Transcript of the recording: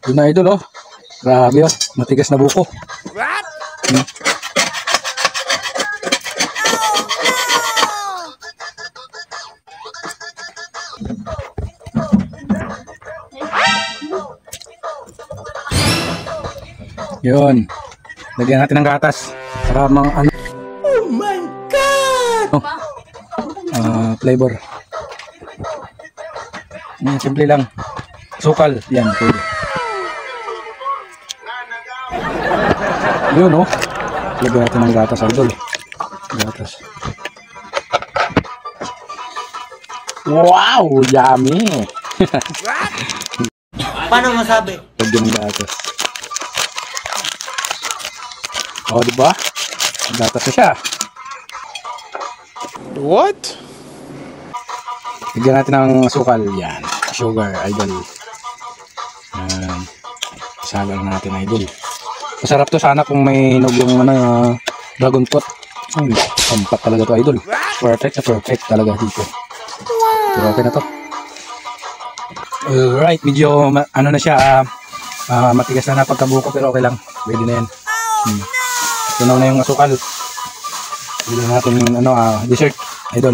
Yun na idol oh. Grabe oh, matigas na buko. Yun. Lagyan natin ng gatas. Para mga ano. Oh my God! Flavor. Simple lang. Sukal. Yan. Pwede. Yun oh. Lagyan natin ng gatas idol. Gatas. Wow! Yummy! Paano masabi? Lagyan ng gatas. Oh, diba? Gatas na siya. What? Lagyan natin ng sukal. Yan. Sugar, idol. Yan. Salang natin, idol. Masarap to sana kung may hinog yung dragon fruit. Sampak talaga to, idol. Perfect na perfect talaga dito. Pero okay na to. Alright, medyo ano na siya, matigas na pagkabuko pero okay lang. Pwede na yan. Tunaw na yung asukal. Pwede natin dessert, idol.